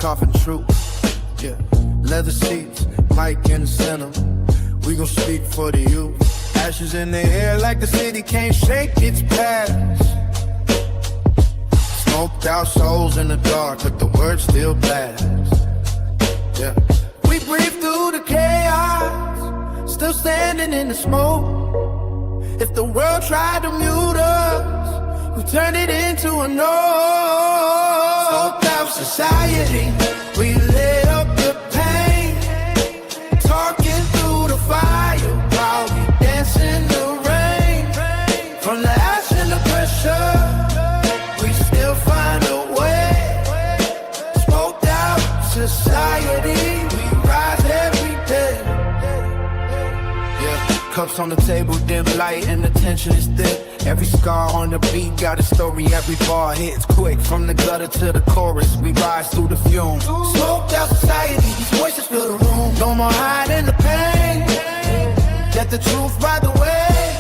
off in truth. Yeah, leather seats, mic in the center. We gon' speak for the youth. Ashes in the air like the city can't shake its past. Smoked out souls in the dark, but the word still blast. Yeah, we breathe through the chaos, still standing in the smoke. If the world tried to mute us, we turned it into a noise. Smoked out society, we lit up the pain, talking through the fire while we dance in the rain. From the ash and the pressure, we still find a way. Smoked out society, we rise every day. Yeah, cups on the table, dim light, and the tension is thick. Every scar on the beat got a story, every bar hits quick. From the gutter to the chorus, we rise through the fumes. Smoked out society, these voices fill the room. No more hiding the pain, let the truth ride the way.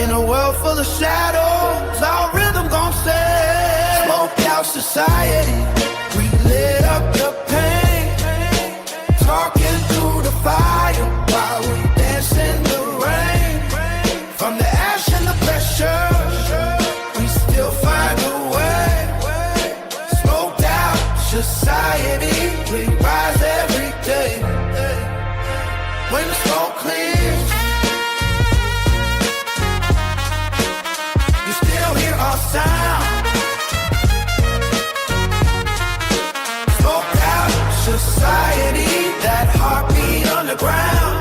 In a world full of shadows, our rhythm gon' stay. Smoked out society, we lit up the pain, talking through the fire while we dance in the rain. From the ash and the pressure, we still find a way. Smoked out society, we rise every day. When the smoke clears, you still hear our sound. Smoked out society, that heartbeat underground.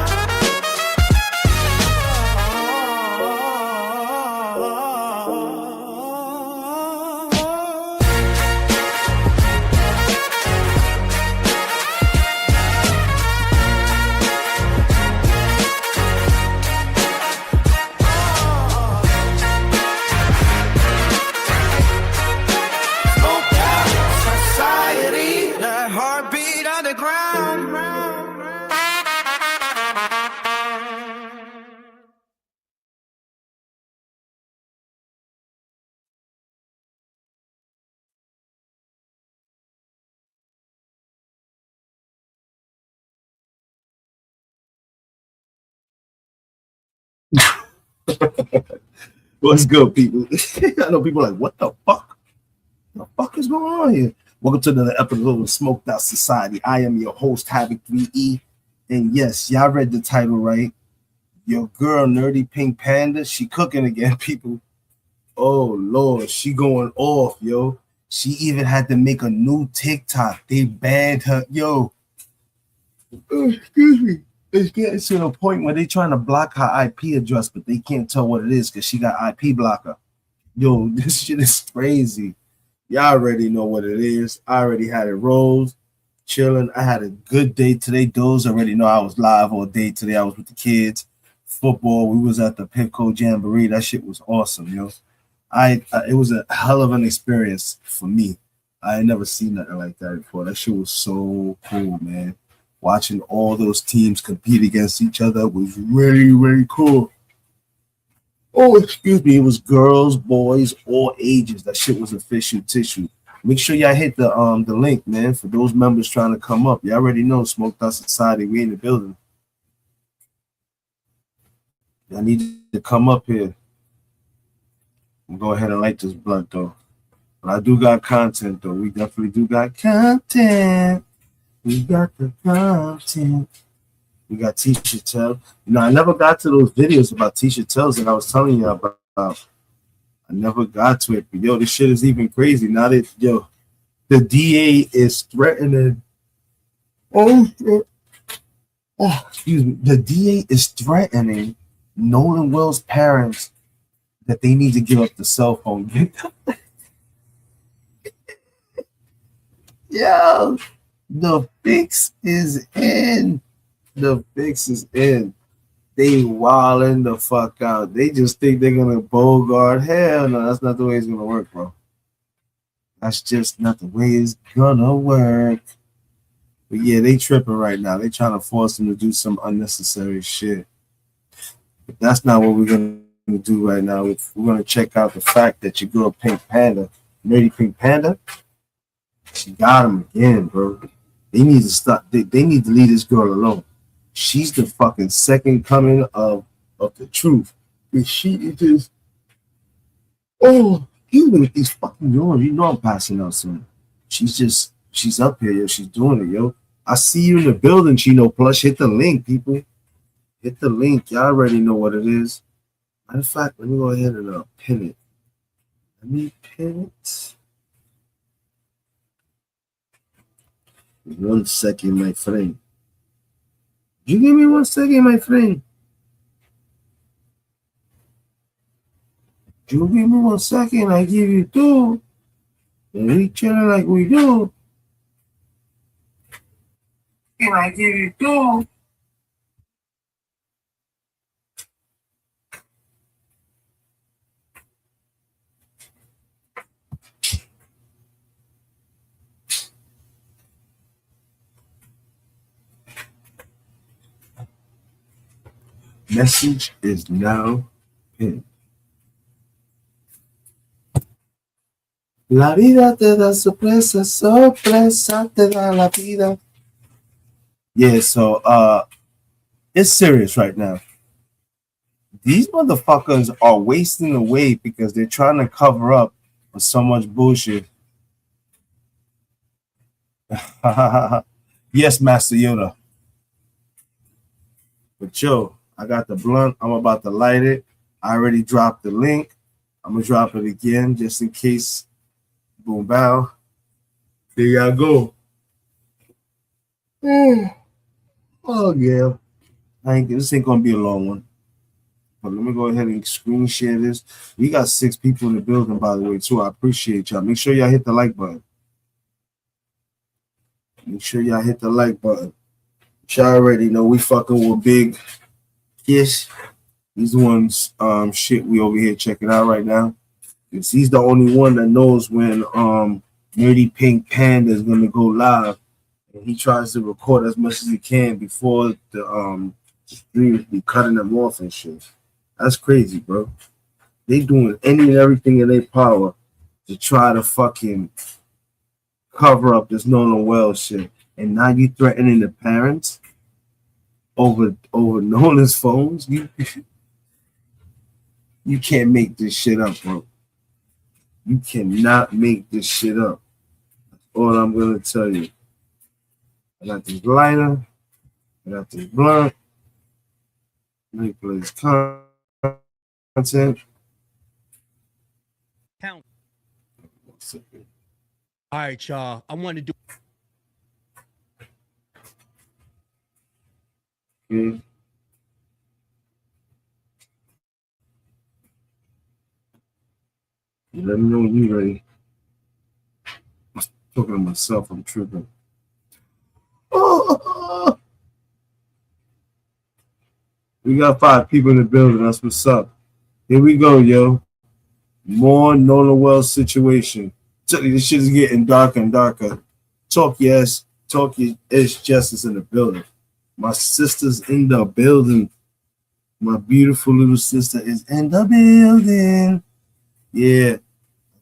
What's good, people? I know people are like, what the fuck? What the fuck is going on here? Welcome to another episode of Smoked Out Society. I am your host, Havoc3E. And yes, y'all read the title right. Your girl, Nerdy Pink Panda, she cooking again, people. Oh, Lord, she going off, yo. She even had to make a new TikTok. They banned her. Yo. Excuse me. It's getting to the point where they trying to block her IP address, but they can't tell what it is because she got IP blocker. Yo, this shit is crazy. Y'all already know what it is. I already had it rolled, chilling. I had a good day today. Those already know I was live all day today. I was with the kids. Football. We was at the Pivco Jamboree. That shit was awesome, yo. It was a hell of an experience for me. I had never seen nothing like that before. That shit was so cool, man. Watching all those teams compete against each other was really, really cool. Oh, excuse me. It was girls, boys, all ages. That shit was official tissue. Make sure y'all hit the link, man, for those members trying to come up. Y'all already know Smoked Out Society. We in the building. Y'all need to come up here. I'm go ahead and light this blunt, though. But I do got content, though. We definitely do got content. We got the content. We got Tisha Tell. You know, I never got to those videos about Tisha Tells that I was telling you about. I never got to it. But, yo, this shit is even crazy. Now that, yo, the DA is threatening. Excuse me. The DA is threatening Nolan Wells' parents that they need to give up the cell phone. Yo. The fix is in. The fix is in. They wilding the fuck out. They just think they're gonna bogart. Hell no, that's not the way it's gonna work, bro. That's just not the way it's gonna work. But yeah, they tripping right now. They trying to force them to do some unnecessary shit. But that's not what we're gonna do right now. We're gonna check out the fact that your girl Pink Panda, Nerdy Pink Panda, She got him again, bro. They need to stop. They need to leave this girl alone. She's the fucking second coming of the truth. And she is just, oh, even with these fucking yawns, you know I'm passing out soon. She's up here, yo. She's doing it, yo. I see you in the building, Chino Plush. Hit the link, people. Hit the link. Y'all already know what it is. Matter of fact, let me go ahead and pin it. Let me pin it. 1 second, my friend. You give me 1 second, my friend. You give me 1 second, I give you 2. And we chilling like we do. And I give you 2. Message is now pinned. La vida te da sorpresa, sorpresa te da la vida. Yeah, so it's serious right now. These motherfuckers are wasting away because they're trying to cover up for so much bullshit. Yes, Master Yoda. But yo, I got the blunt. I'm about to light it. I already dropped the link. I'm gonna drop it again just in case. Boom, bow. There y'all go. Oh yeah. This ain't gonna be a long one. But let me go ahead and screen share this. We got 6 people in the building, by the way, too. I appreciate y'all. Make sure y'all hit the like button. Make sure y'all hit the like button. Y'all already know we fucking with Big Kish. He's the ones shit we over here checking out right now. He's the only one that knows when Nerdy Pink Panda is gonna go live, and he tries to record as much as he can before the streams be cutting them off and shit. That's crazy, bro. They doing any and everything in their power to try to fucking cover up this Nolan Wells shit, and now you threatening the parents over Nolan's phones. You can't make this shit up, bro. You cannot make this shit up. That's all I'm gonna tell you. I got this lighter. I got this blunt. Let me play this content. Count. All right, y'all. I want to do. Okay. You let me know when you're ready. I'm talking to myself. I'm tripping. Oh. We got 5 people in the building. That's what's up. Here we go, yo. More Nolan Wells situation. This shit is getting darker and darker. Talk yes. Talk is justice in the building. My sister's in the building. My beautiful little sister is in the building. Yeah.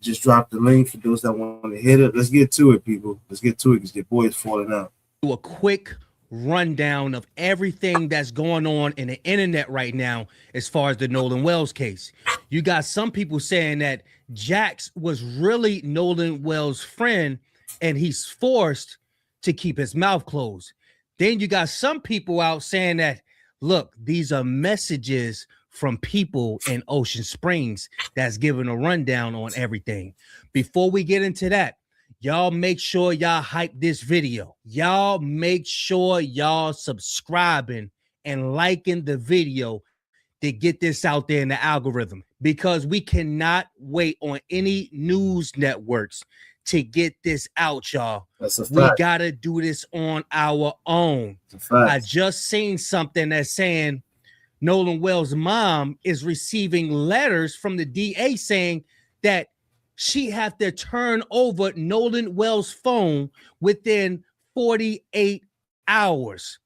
Just dropped the link for those that want to hit it. Let's get to it, people. Let's get to it because your boy is falling out. Do a quick rundown of everything that's going on in the internet right now as far as the Nolan Wells case. You got some people saying that Jax was really Nolan Wells' friend and he's forced to keep his mouth closed. Then you got some people out saying that, look, these are messages from people in Ocean Springs that's giving a rundown on everything. Before we get into that, y'all make sure y'all hype this video. Y'all make sure y'all subscribing and liking the video to get this out there in the algorithm, because we cannot wait on any news networks to get this out, y'all. That's a fact. We gotta do this on our own. I just seen something that's saying Nolan Wells' mom is receiving letters from the DA saying that she have to turn over Nolan Wells' phone within 48 hours.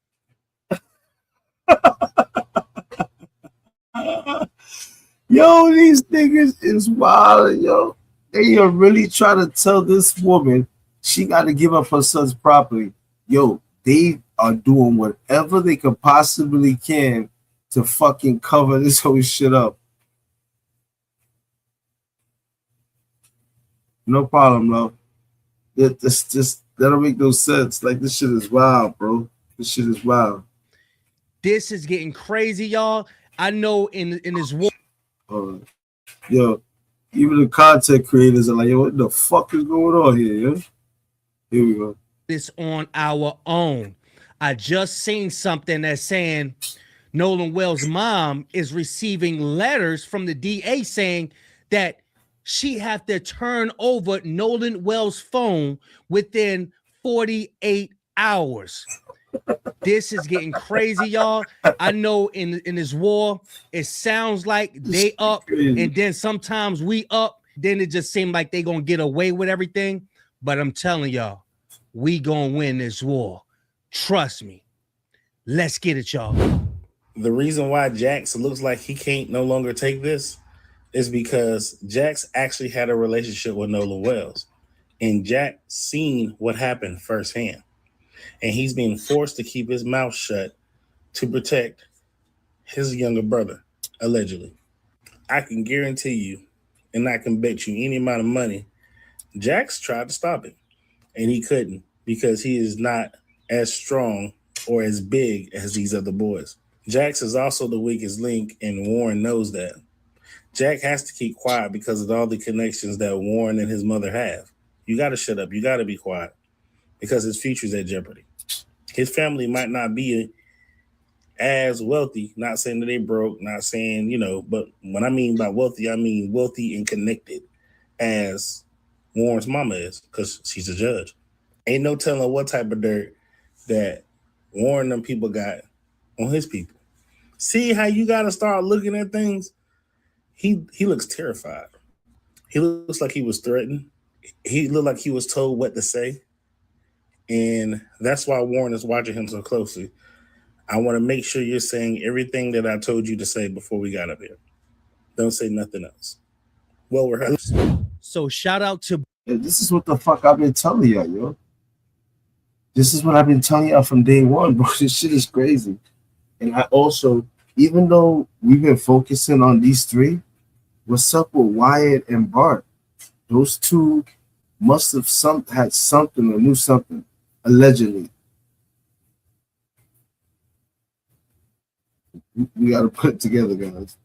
Yo, these niggas is wild, yo. They are really trying to tell this woman She got to give up her son's property. Yo, they are doing whatever they could possibly can to fucking cover this whole shit up. No problem, love. That's just that don't make no sense. Like, this shit is wild, bro. This shit is wild. This is getting crazy, y'all. I know in this war. Yo, even the content creators are like, yo, what the fuck is going on here, yo? Here we go. This on our own. I just seen something that's saying Nolan Wells' mom is receiving letters from the DA saying that she have to turn over Nolan Wells' phone within 48 hours. This is getting crazy, y'all. I know in this war, it sounds like they up, and then sometimes we up. Then it just seems like they gonna get away with everything. But I'm telling y'all, we gonna win this war. Trust me. Let's get it, y'all. The reason why Jax looks like he can't no longer take this is because Jax actually had a relationship with Nolan Wells, and Jax seen what happened firsthand. And he's being forced to keep his mouth shut to protect his younger brother, allegedly. I can guarantee you, and I can bet you any amount of money, Jax tried to stop it, and he couldn't because he is not as strong or as big as these other boys. Jax is also the weakest link, and Warren knows that. Jack has to keep quiet because of all the connections that Warren and his mother have. You got to shut up. You got to be quiet because his future's at jeopardy. His family might not be as wealthy, not saying that they broke, not saying, but when I mean by wealthy, I mean wealthy and connected as Warren's mama is, because she's a judge. Ain't no telling what type of dirt that Warren and them people got on his people. See how you got to start looking at things? He looks terrified. He looks like he was threatened. He looked like he was told what to say. And that's why Warren is watching him so closely. I want to make sure you're saying everything that I told you to say before we got up here. Don't say nothing else. Well rehearsed. So shout out to... This is what the fuck I've been telling y'all, yo. This is what I've been telling y'all from day one, bro. This shit is crazy. And I also, even though we've been focusing on these three, what's up with Wyatt and Bart? Those two must have had something or knew something, allegedly. We got to put it together, guys.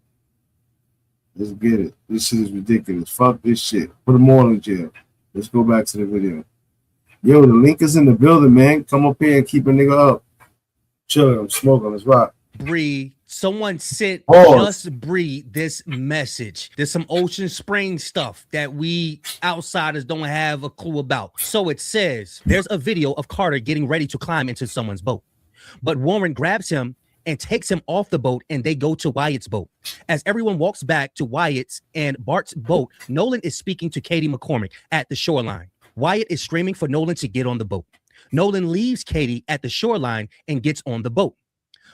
Let's get it. This shit is ridiculous. Fuck this shit. Put them all in jail. Let's go back to the video. Yo, the link is in the building, man. Come up here and keep a nigga up. Chill, I'm smoking. Let's rock. Bree, someone sent just Bree this message. There's some Ocean Spring stuff that we outsiders don't have a clue about. So it says, there's a video of Carter getting ready to climb into someone's boat. But Warren grabs him and takes him off the boat, and they go to Wyatt's boat. As everyone walks back to Wyatt's and Bart's boat, Nolan is speaking to Katie McCormick at the shoreline. Wyatt is screaming for Nolan to get on the boat. Nolan leaves Katie at the shoreline and gets on the boat.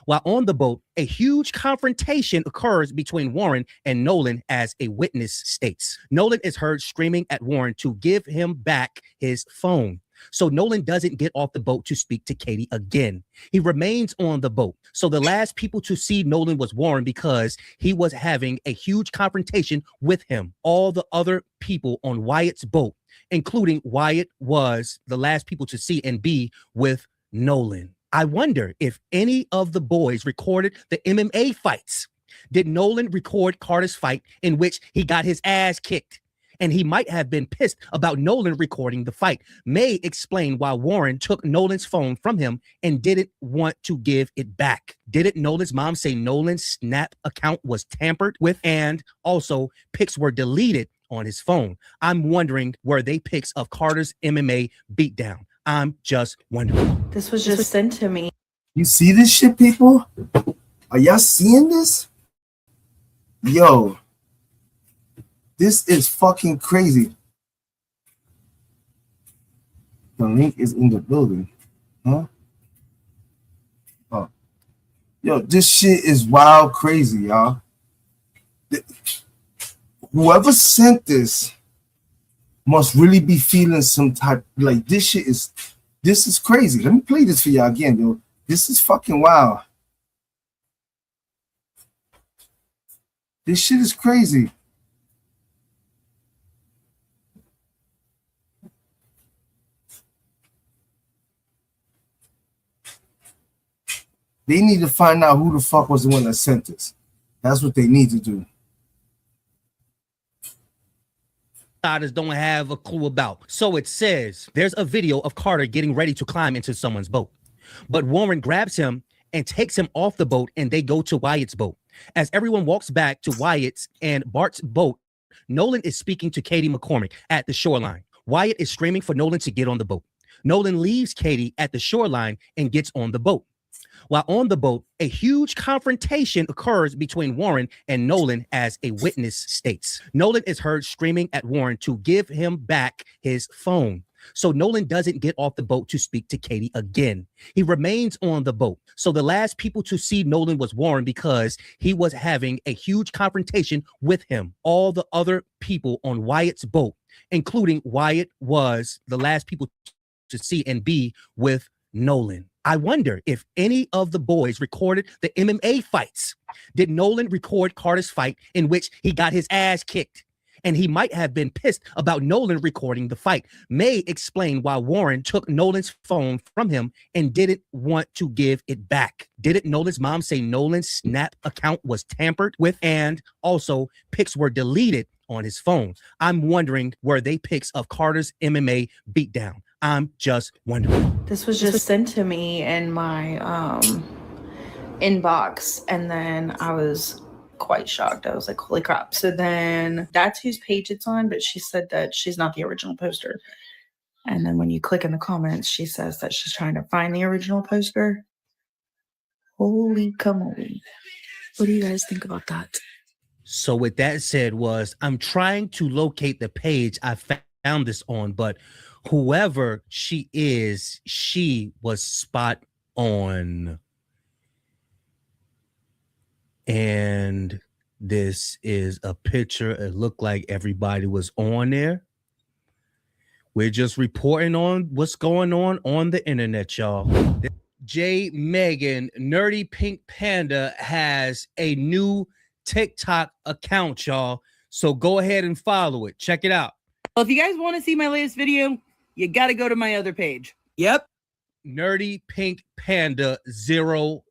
While on the boat, a huge confrontation occurs between Warren and Nolan as a witness states. Nolan is heard screaming at Warren to give him back his phone. So Nolan doesn't get off the boat to speak to Katie again. He remains on the boat. So the last people to see Nolan was Warren because he was having a huge confrontation with him. All the other people on Wyatt's boat, including Wyatt, was the last people to see and be with Nolan. I wonder if any of the boys recorded the MMA fights. Did Nolan record Carter's fight in which he got his ass kicked? And he might have been pissed about Nolan recording the fight. May explain why Warren took Nolan's phone from him and didn't want to give it back. Didn't Nolan's mom say Nolan's Snap account was tampered with, and also pics were deleted on his phone? I'm wondering, were they pics of Carter's MMA beatdown? I'm just wondering. This was just sent to me. You see this shit, people? Are y'all seeing this? Yo. This is fucking crazy. The link is in the building. Huh? Oh. Yo, this shit is wild crazy, y'all. Whoever sent this must really be feeling some type like this is crazy. Let me play this for y'all again, yo. This is fucking wild. This shit is crazy. They need to find out who the fuck was the one that sent this. That's what they need to do. Outsiders don't have a clue about. So it says there's a video of Carter getting ready to climb into someone's boat, but Warren grabs him and takes him off the boat, and they go to Wyatt's boat. As everyone walks back to Wyatt's and Bart's boat, Nolan is speaking to Katie McCormick at the shoreline. Wyatt is screaming for Nolan to get on the boat. Nolan leaves Katie at the shoreline and gets on the boat. While on the boat, a huge confrontation occurs between Warren and Nolan as a witness states. Nolan is heard screaming at Warren to give him back his phone. So Nolan doesn't get off the boat to speak to Katie again. He remains on the boat. So the last people to see Nolan was Warren because he was having a huge confrontation with him. All the other people on Wyatt's boat, including Wyatt, was the last people to see and be with Nolan. I wonder if any of the boys recorded the MMA fights. Did Nolan record Carter's fight in which he got his ass kicked? And he might have been pissed about Nolan recording the fight. May explain why Warren took Nolan's phone from him and didn't want to give it back. Didn't Nolan's mom say Nolan's Snap account was tampered with and also pics were deleted on his phone? I'm wondering, were they pics of Carter's MMA beatdown? I'm just wondering. This was just sent to me in my inbox, and then I was quite shocked. I was like, holy crap. So then that's whose page it's on, but she said that she's not the original poster. And then when you click in the comments, she says that she's trying to find the original poster. Holy camole. What do you guys think about that? So with that said I'm trying to locate the page I found this on, but whoever she is, she was spot on. And this is a picture. It looked like everybody was on there. We're just reporting on what's going on the internet, y'all. J. Megan, Nerdy Pink Panda, has a new TikTok account, y'all. So go ahead and follow it. Check it out. Well, if you guys want to see my latest video, you got to go to my other page. Yep. Nerdy Pink Panda 00.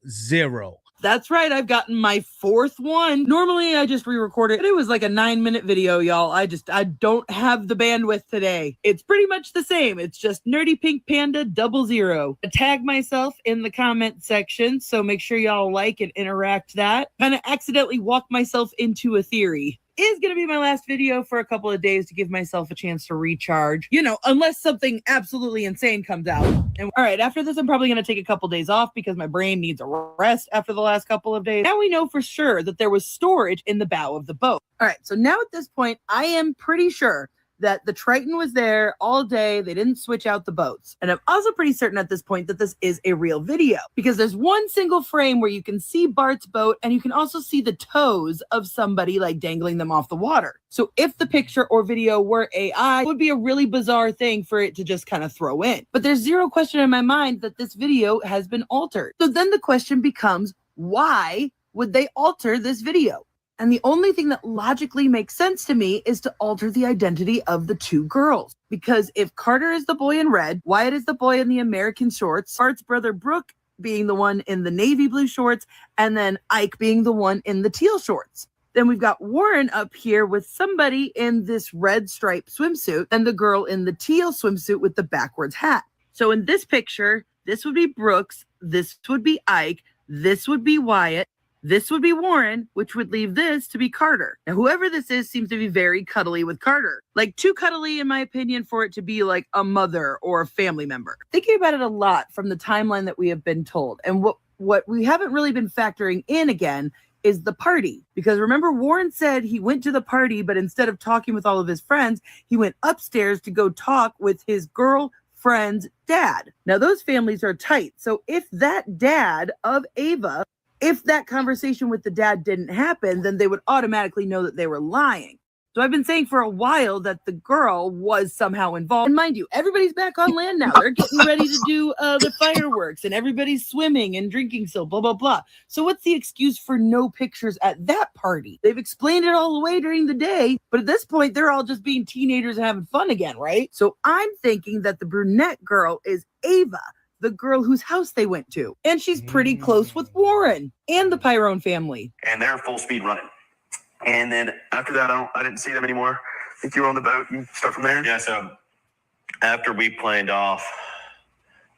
That's right. I've gotten my fourth one. Normally I just re-record it. It was like a 9-minute video, y'all. I don't have the bandwidth today. It's pretty much the same. It's just Nerdy Pink Panda 00. I tag myself in the comment section, so make sure y'all like and interact that. Kind of accidentally walk myself into a theory. Is going to be my last video for a couple of days to give myself a chance to recharge, unless something absolutely insane comes out. And all right, after this, I'm probably going to take a couple days off because my brain needs a rest after the last couple of days. Now we know for sure that there was storage in the bow of the boat. All right, so now at this point, I am pretty sure that the Triton was there all day. They didn't switch out the boats. And I'm also pretty certain at this point that this is a real video because there's one single frame where you can see Bart's boat and you can also see the toes of somebody like dangling them off the water. So if the picture or video were AI, it would be a really bizarre thing for it to just kind of throw in. But there's zero question in my mind that this video has been altered. So then the question becomes, why would they alter this video? And the only thing that logically makes sense to me is to alter the identity of the two girls. Because if Carter is the boy in red, Wyatt is the boy in the American shorts, Bart's brother Brooke being the one in the navy blue shorts, and then Ike being the one in the teal shorts. Then we've got Warren up here with somebody in this red striped swimsuit and the girl in the teal swimsuit with the backwards hat. So in this picture, this would be Brooks, this would be Ike, this would be Wyatt, this would be Warren, which would leave this to be Carter. Now, whoever this is seems to be very cuddly with Carter. Like, too cuddly, in my opinion, for it to be like a mother or a family member. Thinking about it a lot from the timeline that we have been told. And what we haven't really been factoring in again is the party. Because remember, Warren said he went to the party, but instead of talking with all of his friends, he went upstairs to go talk with his girlfriend's dad. Now, those families are tight. So if that dad of Ava, if that conversation with the dad didn't happen, then they would automatically know that they were lying. So I've been saying for a while that the girl was somehow involved. And mind you, everybody's back on land now. They're getting ready to do the fireworks and everybody's swimming and drinking still, blah, blah, blah. So what's the excuse for no pictures at that party? They've explained it all away during the day, but at this point, they're all just being teenagers and having fun again, right? So I'm thinking that the brunette girl is Ava, the girl whose house they went to. And she's pretty close with Warren and the Pyrone family. And they're full speed running. And then after that, I didn't see them anymore. I think you were on the boat. You start from there? Yeah, so after we planed off,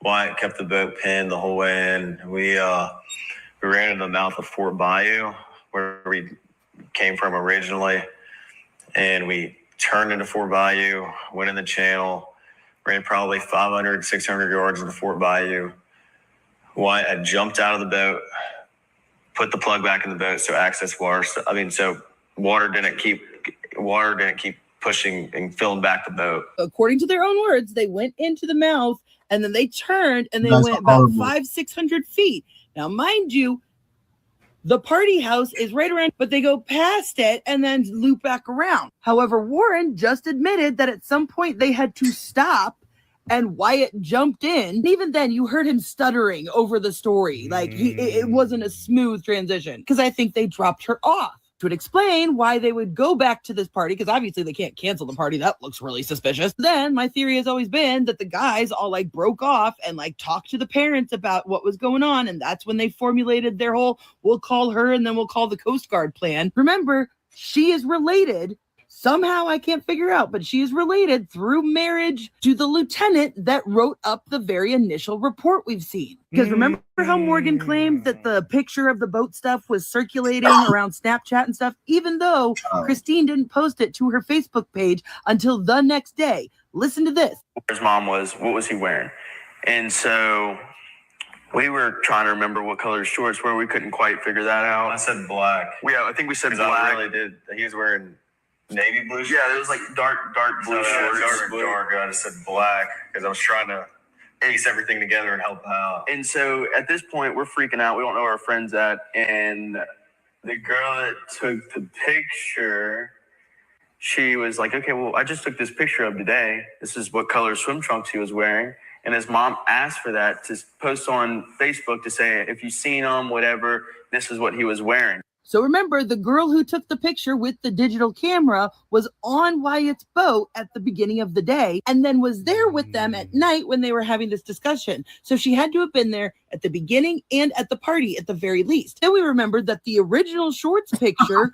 Wyatt kept the boat pinned the whole way in. We ran into the mouth of Fort Bayou, where we came from originally. And we turned into Fort Bayou, went in the channel, ran probably 500, 600 yards into Fort Bayou. Wyatt had jumped out of the boat, put the plug back in the boat so access water. So water didn't keep pushing and filling back the boat. According to their own words, they went into the mouth and then they turned and they That's went about horrible. 500-600 feet. Now, mind you, the party house is right around, but they go past it and then loop back around. However, Warren just admitted that at some point they had to stop and Wyatt jumped in. And even then, you heard him stuttering over the story. Like, it wasn't a smooth transition because I think they dropped her off. Which would explain why they would go back to this party, because obviously they can't cancel the party. That looks really suspicious. Then my theory has always been that the guys all like broke off and like talked to the parents about what was going on. And that's when they formulated their whole, we'll call her and then we'll call the Coast Guard plan. Remember, she is related. Somehow I can't figure out, but she is related through marriage to the lieutenant that wrote up the very initial report we've seen. Because remember how Morgan claimed that the picture of the boat stuff was circulating around Snapchat and stuff, even though Christine didn't post it to her Facebook page until the next day. Listen to this. His mom was, what was he wearing? And so we were trying to remember what color his shorts were. We couldn't quite figure that out. I said black. Yeah, I think we said 'Cause black. I really did. He was wearing navy blue shorts. Yeah, it was like dark blue shorts. Dark. I just said black because I was trying to piece everything together and help out. And so at this point, we're freaking out. We don't know where our friend's at. And the girl that took the picture, she was like, okay, well, I just took this picture of today. This is what color swim trunks he was wearing. And his mom asked for that to post on Facebook to say, if you've seen him, whatever, this is what he was wearing. So remember, the girl who took the picture with the digital camera was on Wyatt's boat at the beginning of the day and then was there with them at night when they were having this discussion. So she had to have been there at the beginning and at the party at the very least. Then we remembered that the original shorts picture,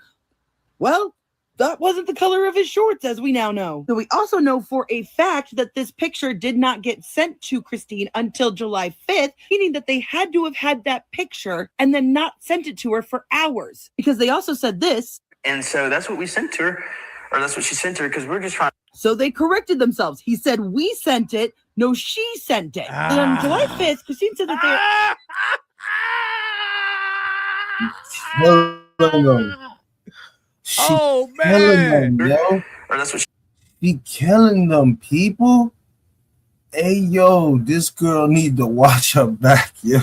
well, that wasn't the color of his shorts, as we now know. So we also know for a fact that this picture did not get sent to Christine until July 5th, meaning that they had to have had that picture and then not sent it to her for hours. Because they also said this. And so that's what we sent to her, or that's what she sent to her, because we're just trying. So they corrected themselves. He said, we sent it. No, she sent it. And on July 5th, Christine said that Oh, Killing man. them, yo. Or that's what Be killing them, people. Hey, yo, this girl need to watch her back, yo.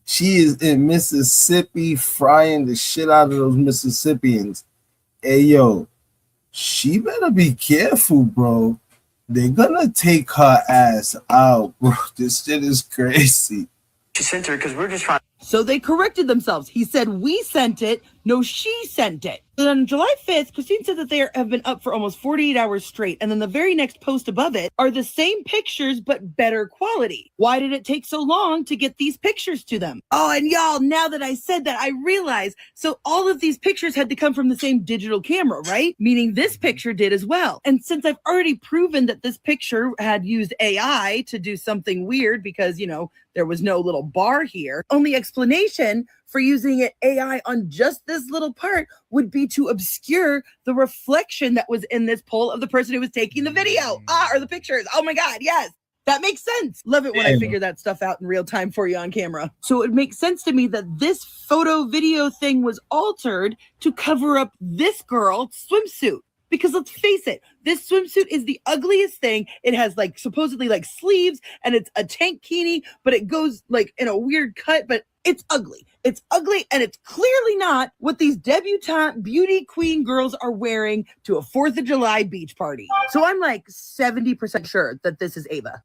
She is in Mississippi frying the shit out of those Mississippians. Hey, yo, she better be careful, bro. They're gonna take her ass out, bro. This shit is crazy. she sent to her, because we're just trying. So they corrected themselves. He said, we sent it. No, she sent it. And on July 5th, Christine said that they have been up for almost 48 hours straight. And then the very next post above it are the same pictures, but better quality. Why did it take so long to get these pictures to them? Oh, and y'all, now that I said that, I realize. So all of these pictures had to come from the same digital camera, right? Meaning this picture did as well. And since I've already proven that this picture had used AI to do something weird because, you know, there was no little bar here, only explanation for using AI on just this little part would be to obscure the reflection that was in this poll of the person who was taking the video, or the pictures. Oh my God, yes. That makes sense. Love it when I figure that stuff out in real time for you on camera. So it makes sense to me that this photo video thing was altered to cover up this girl's swimsuit. Because let's face it, this swimsuit is the ugliest thing. It has like supposedly like sleeves and it's a tankini, but it goes like in a weird cut, but it's ugly. It's ugly, and it's clearly not what these debutante beauty queen girls are wearing to a 4th of July beach party. So I'm like 70% sure that this is Ava.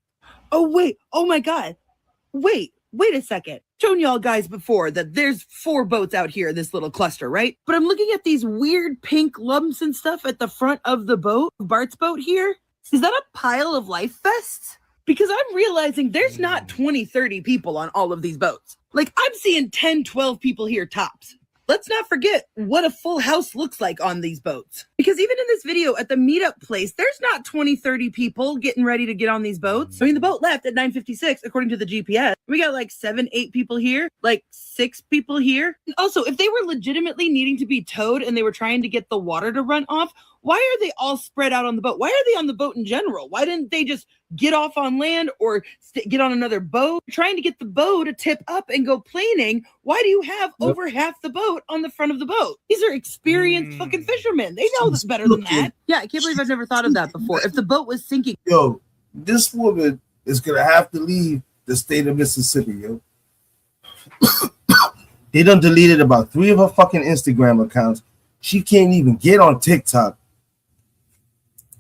Oh, wait. Oh, my God. Wait a second. Shown y'all guys before that there's 4 boats out here in this little cluster, right? But I'm looking at these weird pink lumps and stuff at the front of the boat, Bart's boat here. Is that a pile of life vests? Because I'm realizing there's not 20, 30 people on all of these boats. Like, I'm seeing 10, 12 people here tops. Let's not forget what a full house looks like on these boats. Because even in this video at the meetup place, there's not 20, 30 people getting ready to get on these boats. I mean, the boat left at 9:56, according to the GPS. We got like 7, 8 people here, like 6 people here. Also, if they were legitimately needing to be towed and they were trying to get the water to run off, why are they all spread out on the boat? Why are they on the boat in general? Why didn't they just get off on land or get on another boat? Trying to get the boat to tip up and go planing. Why do you have over half the boat on the front of the boat? These are experienced fucking fishermen. They know this better than that. Yeah, I can't believe I've never thought of that before. If the boat was sinking. Yo, this woman is going to have to leave the state of Mississippi, yo. They done deleted about 3 of her fucking Instagram accounts. She can't even get on TikTok.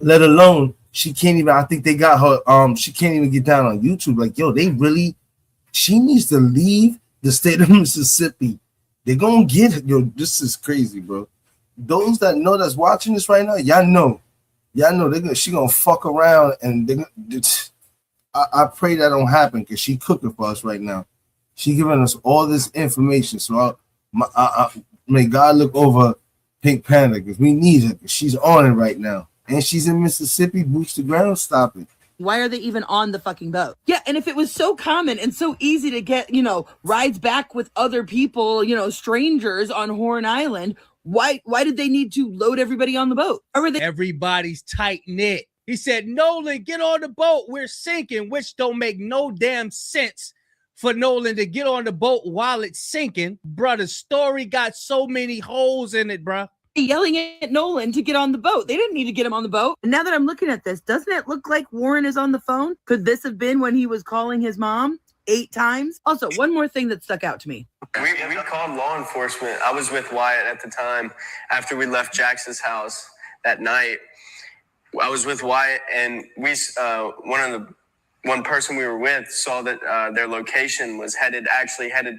Let alone she can't even, I think they got her, she can't even get down on YouTube. Like, yo, she needs to leave the state of Mississippi. They're gonna get, yo, this is crazy, bro. Those that know that's watching this right now, y'all know she gonna fuck around, and I pray that don't happen, because she cooking for us right now. She giving us all this information, so may God look over Pink Panda, because we need her, because she's on it right now. And she's in Mississippi, boots to ground, stop it. Why are they even on the fucking boat? Yeah, and if it was so common and so easy to get, rides back with other people, strangers on Horn Island, why did they need to load everybody on the boat? Or were they? Everybody's tight-knit. He said, Nolan, get on the boat. We're sinking, which don't make no damn sense for Nolan to get on the boat while it's sinking. Bruh, the story got so many holes in it, bruh. Yelling at Nolan to get on the boat. They didn't need to get him on the boat. And now that I'm looking at this, doesn't it look like Warren is on the phone? Could this have been when he was calling his mom 8 times? Also, one more thing that stuck out to me. We called law enforcement. I was with Wyatt at the time after we left Jackson's house that night. I was with Wyatt, and one person we were with saw that their location was headed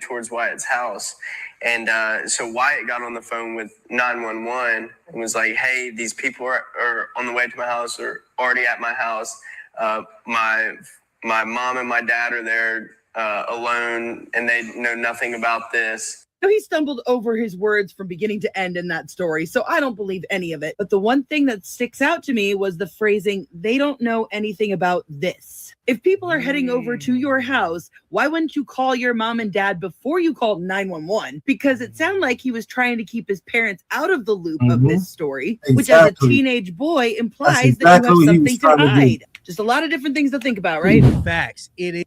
towards Wyatt's house. And so Wyatt got on the phone with 911 and was like, hey, these people are on the way to my house, or already at my house. My mom and my dad are there alone, and they know nothing about this. So he stumbled over his words from beginning to end in that story, so I don't believe any of it. But the one thing that sticks out to me was the phrasing, they don't know anything about this. If people are heading over to your house, why wouldn't you call your mom and dad before you called 911? Because it sounded like he was trying to keep his parents out of the loop of this story, which as a teenage boy implies that you have something to hide. Just a lot of different things to think about, right? Facts. It is.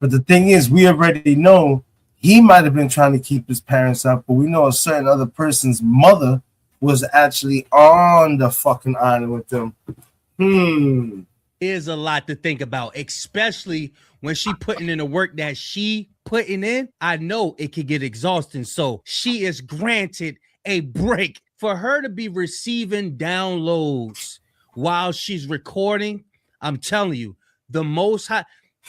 But the thing is, we already know he might have been trying to keep his parents up, but we know a certain other person's mother was actually on the fucking island with them. Is a lot to think about, especially when she putting in the work that she putting in. I know it could get exhausting, so she is granted a break. For her to be receiving downloads while she's recording, I'm telling you, the Most High,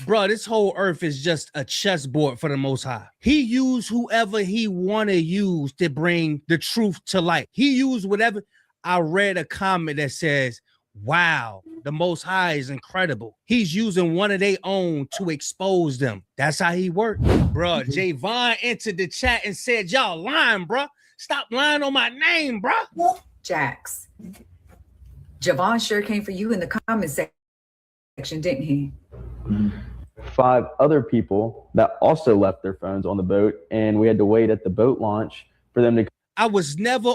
bro, this whole earth is just a chessboard for the Most High. He used whoever he want to use to bring the truth to light. He used whatever. I read a comment that says, wow, the Most High is incredible. He's using one of their own to expose them. That's how he worked. Bro, Javon entered the chat and said, y'all lying, bro. Stop lying on my name, bro. Jax, Javon sure came for you in the comment section, didn't he? 5 other people that also left their phones on the boat, and we had to wait at the boat launch for them to. I was never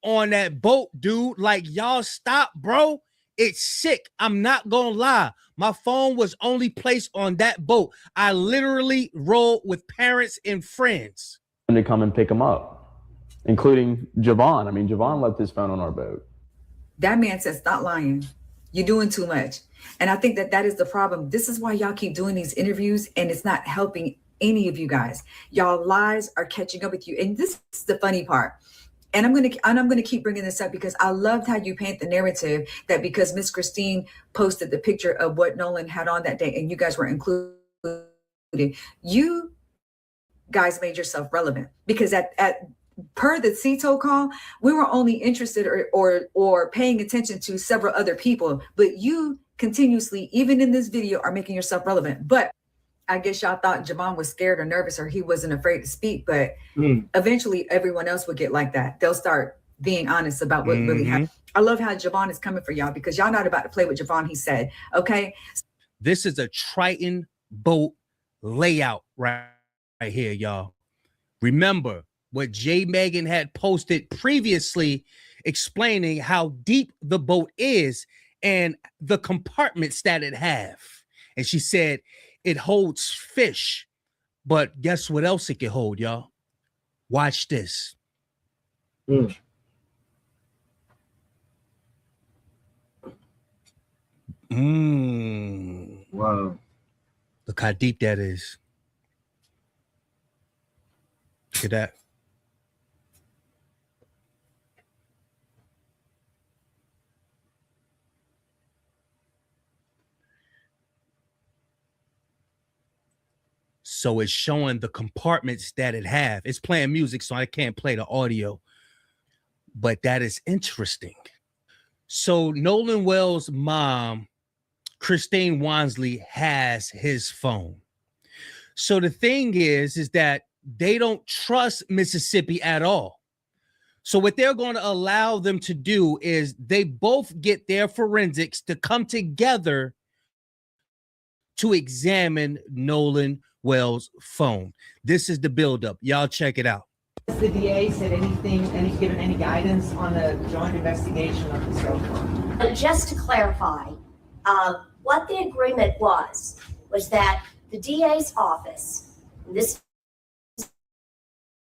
on that boat, dude. Like, y'all stop, bro. It's sick. I'm not gonna lie. My phone was only placed on that boat. I literally rode with parents and friends. To come and pick them up, including Javon. I mean, Javon left his phone on our boat. That man said, stop lying. You're doing too much. And I think that is the problem. This is why y'all keep doing these interviews, and it's not helping any of you guys. Y'all lies are catching up with you. And this is the funny part. And I'm gonna keep bringing this up because I loved how you paint the narrative that because Miss Christine posted the picture of what Nolan had on that day, and you guys were included, you guys made yourself relevant because at per the CETO call, we were only interested or paying attention to several other people, but you continuously, even in this video, are making yourself relevant. But I guess y'all thought Javon was scared or nervous or he wasn't afraid to speak, but eventually everyone else will get like that. They'll start being honest about what really happened. I love how Javon is coming for y'all because y'all not about to play with Javon, he said, okay? This is a Triton boat layout right here, y'all. Remember what J. Megan had posted previously explaining how deep the boat is and the compartments that it have. And she said it holds fish, but guess what else it can hold, y'all? Watch this. Wow. Look how deep that is. Look at that. So it's showing the compartments that it have. It's playing music, so I can't play the audio. But that is interesting. So Nolan Wells' mom, Christine Wansley, has his phone. So the thing is that they don't trust Mississippi at all. So what they're going to allow them to do is they both get their forensics to come together to examine Nolan Wells' phone. This is the buildup. Y'all check it out. Has the DA said anything, given any guidance on the joint investigation of the cell phone? Just to clarify, what the agreement was that the DA's office, this is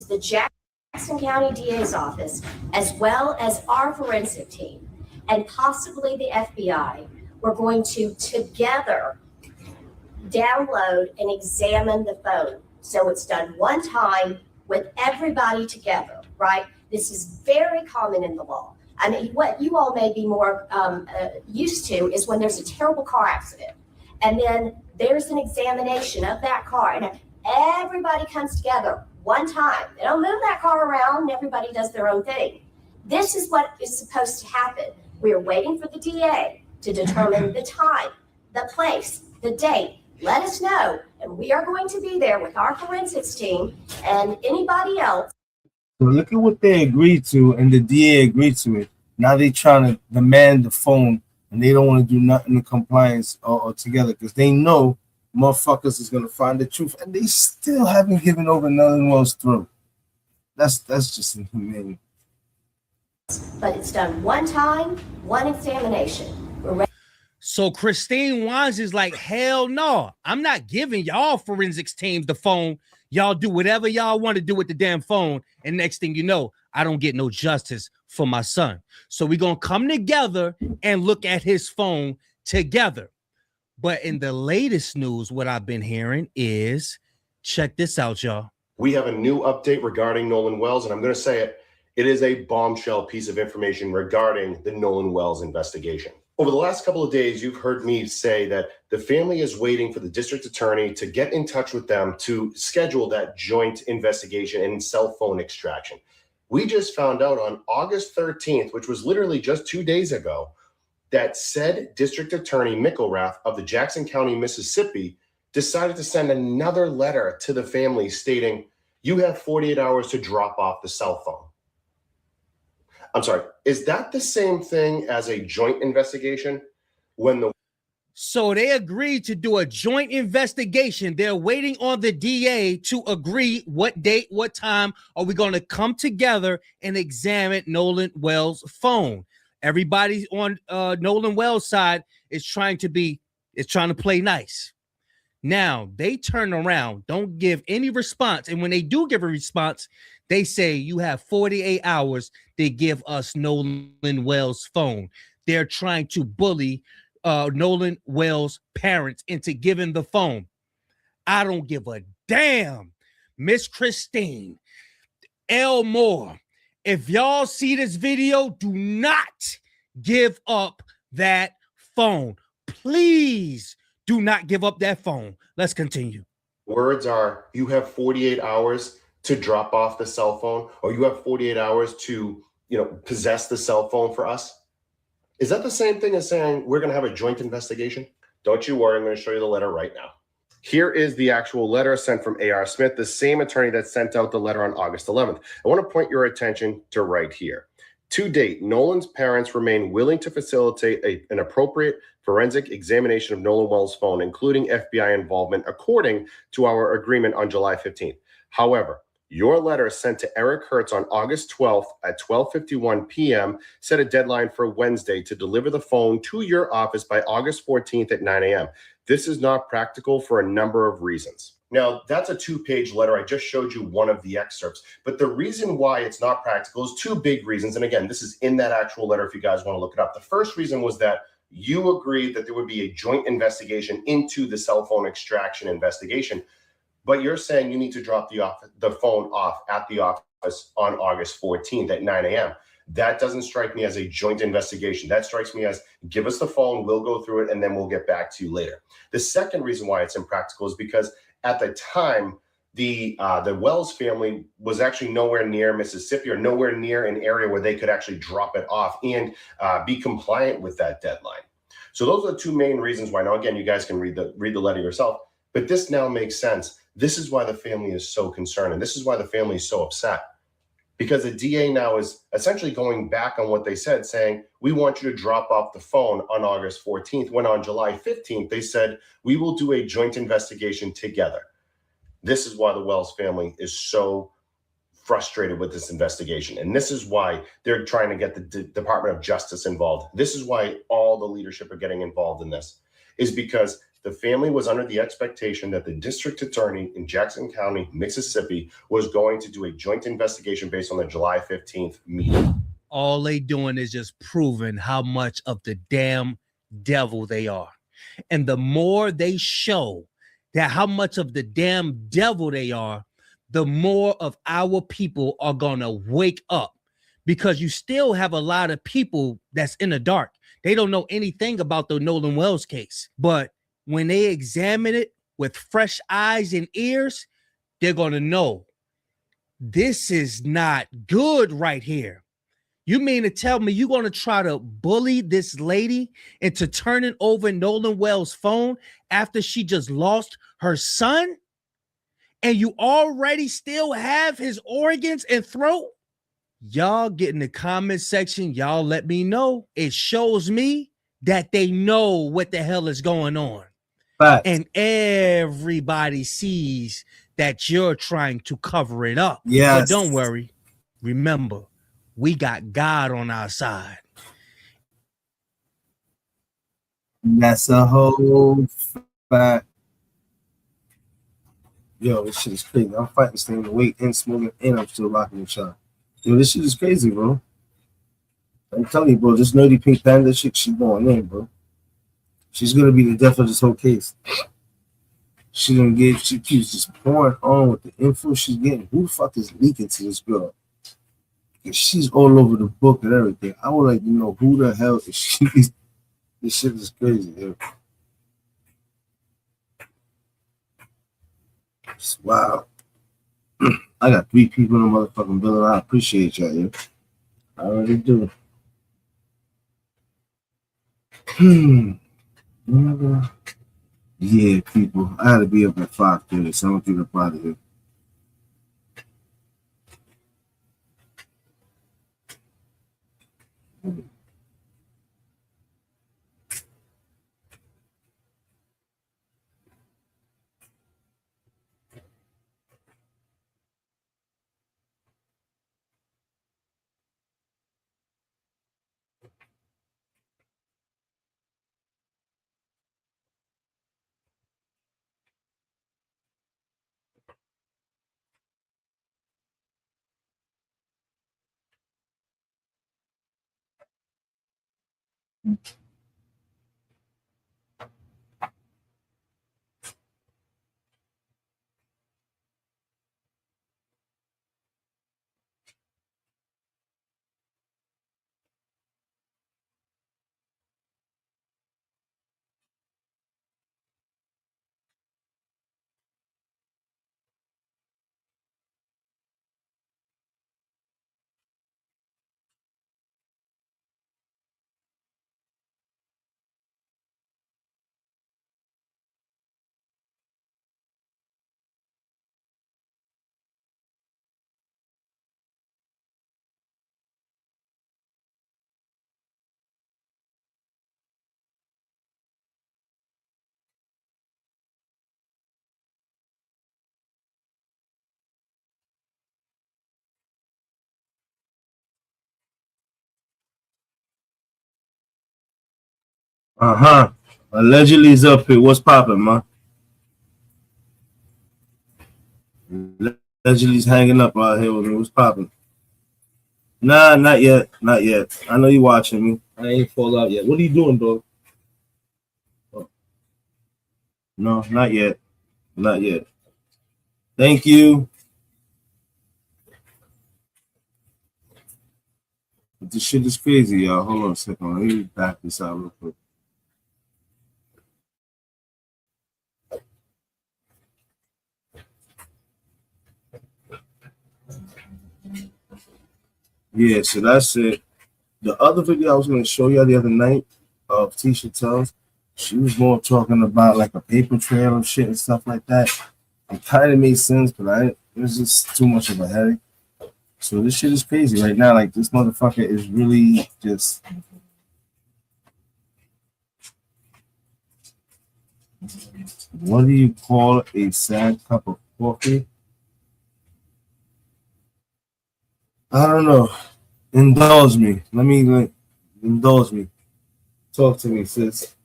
the Jackson County DA's office, as well as our forensic team, and possibly the FBI, were going to together download and examine the phone. So it's done one time with everybody together, right? This is very common in the law. I mean, what you all may be more used to is when there's a terrible car accident and then there's an examination of that car and everybody comes together one time. They don't move that car around and everybody does their own thing. This is what is supposed to happen. We are waiting for the DA to determine the time, the place, the date. Let us know, and we are going to be there with our forensics team and anybody else. So look at what they agreed to, and the DA agreed to it. Now they're trying to demand the phone, and they don't want to do nothing in compliance or together because they know motherfuckers is going to find the truth, and they still haven't given over Nolan Wells' throat. That's just inhumane. But it's done one time, one examination. We're ready. So Christine Wansley is like, hell no, I'm not giving y'all forensics teams the phone. Y'all do whatever y'all want to do with the damn phone. And next thing you know, I don't get no justice for my son. So we're going to come together and look at his phone together. But in the latest news, what I've been hearing is, check this out, y'all. We have a new update regarding Nolan Wells, and I'm going to say it. It is a bombshell piece of information regarding the Nolan Wells investigation. Over the last couple of days, you've heard me say that the family is waiting for the district attorney to get in touch with them to schedule that joint investigation and cell phone extraction. We just found out on August 13th, which was literally just 2 days ago, that said district attorney Mickelrath of the Jackson County, Mississippi, decided to send another letter to the family stating, you have 48 hours to drop off the cell phone. I'm sorry, is that the same thing as a joint investigation? So they agreed to do a joint investigation. They're waiting on the DA to agree what date, what time are we going to come together and examine Nolan Wells' phone. Everybody on Nolan Wells' side is trying to play nice. Now they turn around, don't give any response. And when they do give a response, they say you have 48 hours to give us Nolan Wells' phone. they're trying to bully Nolan Wells' parents into giving the phone. I don't give a damn. Miss Christine, Elmore, if y'all see this video, do not give up that phone. Please do not give up that phone. Let's continue. Words are, you have 48 hours to drop off the cell phone, or you have 48 hours to, possess the cell phone for us. Is that the same thing as saying we're going to have a joint investigation? Don't you worry. I'm going to show you the letter right now. Here is the actual letter sent from A.R. Smith, the same attorney that sent out the letter on August 11th. I want to point your attention to right here. To date, Nolan's parents remain willing to facilitate an appropriate forensic examination of Nolan Wells' phone, including FBI involvement, according to our agreement on July 15th. However, your letter sent to Eric Hertz on August 12th at 12:51 p.m. set a deadline for Wednesday to deliver the phone to your office by August 14th at 9 a.m. This is not practical for a number of reasons. Now, that's a 2-page letter. I just showed you one of the excerpts. But the reason why it's not practical is 2 big reasons. And again, this is in that actual letter if you guys want to look it up. The first reason was that you agreed that there would be a joint investigation into the cell phone extraction investigation. But you're saying you need to drop the phone off at the office on August 14th at 9 a.m. That doesn't strike me as a joint investigation. That strikes me as, give us the phone, we'll go through it, and then we'll get back to you later. The second reason why it's impractical is because at the time, the Wells family was actually nowhere near Mississippi or nowhere near an area where they could actually drop it off and be compliant with that deadline. So those are the 2 main reasons why. Now, again, you guys can read the letter yourself, but this now makes sense. This is why the family is so concerned, and this is why the family is so upset. Because the DA now is essentially going back on what they said, saying, we want you to drop off the phone on August 14th, when on July 15th, they said, we will do a joint investigation together. This is why the Wells family is so frustrated with this investigation. And this is why they're trying to get the Department of Justice involved. This is why all the leadership are getting involved in this, is because the family was under the expectation that the district attorney in Jackson County, Mississippi, was going to do a joint investigation based on the July 15th meeting. All they doing is just proving how much of the damn devil they are. And the more they show that how much of the damn devil they are, the more of our people are going to wake up, because you still have a lot of people that's in the dark. They don't know anything about the Nolan Wells case, but when they examine it with fresh eyes and ears, they're going to know this is not good right here. You mean to tell me you're going to try to bully this lady into turning over Nolan Wells' phone after she just lost her son? And you already still have his organs and throat? Y'all get in the comment section. Y'all let me know. It shows me that they know what the hell is going on. Facts. And everybody sees that you're trying to cover it up. Yes. But don't worry. Remember, we got God on our side. That's a whole fact. Yo, this shit is crazy. I'm fighting staying awake and smoking, and I'm still rocking the shot. Yo, this shit is crazy, bro. I'm telling you, bro, this nerdy pink panda shit, she going in, bro. She's gonna be the death of this whole case. She keeps just pouring on with the info she's getting. Who the fuck is leaking to this girl? And she's all over the book and everything. I would like to know who the hell is she. This shit is crazy, yo. Wow. I got 3 people in the motherfucking building. I appreciate y'all, yo. I already do. Yeah, people. I had to be up at 5:30, so I'm gonna get up out of here. Allegedly he's up here. What's popping, man? Allegedly he's hanging up out here with me. What's popping? Nah, not yet. Not yet. I know you watching me. I ain't fall out yet. What are you doing, dog? Oh. No, not yet. Not yet. Thank you. This shit is crazy, y'all. Hold on a second. Let me back this out real quick. Yeah, so that's it. The other video I was going to show you the other night of Tisha Tells, she was more talking about like a paper trail and shit and stuff like that. It kind of made sense, but it was just too much of a headache. So this shit is crazy right now. Like, this motherfucker is really just... What do you call a sad cup of coffee? I don't know. Indulge me. Indulge me. Talk to me, sis.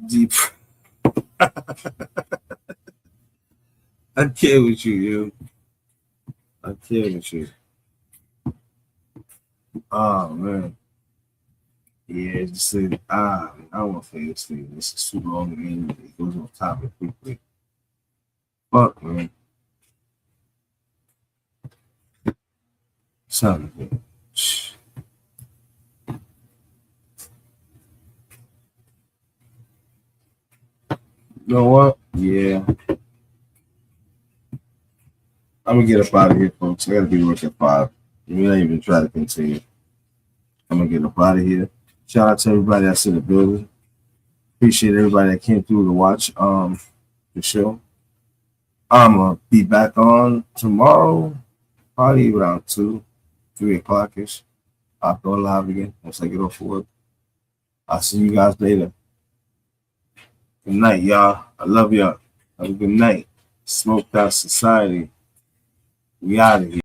Deep. I can't with you, yo. I can't with you. Oh, man. Yeah, just say, I don't want to play this thing. This is too long and it goes off topic quickly. Fuck, man. Something. You know what? Yeah. I'm gonna get up out of here, folks. I gotta be to work at 5. We don't even try to continue. I'm gonna get up out of here. Shout out to everybody that's in the building. Appreciate everybody that came through to watch the show. I'm gonna be back on tomorrow, probably around 2, 3 o'clock ish. I'll go live again once I get off work. I'll see you guys later. Good night, y'all. I love y'all. Have a good night. Smoked Out Society. We out of here.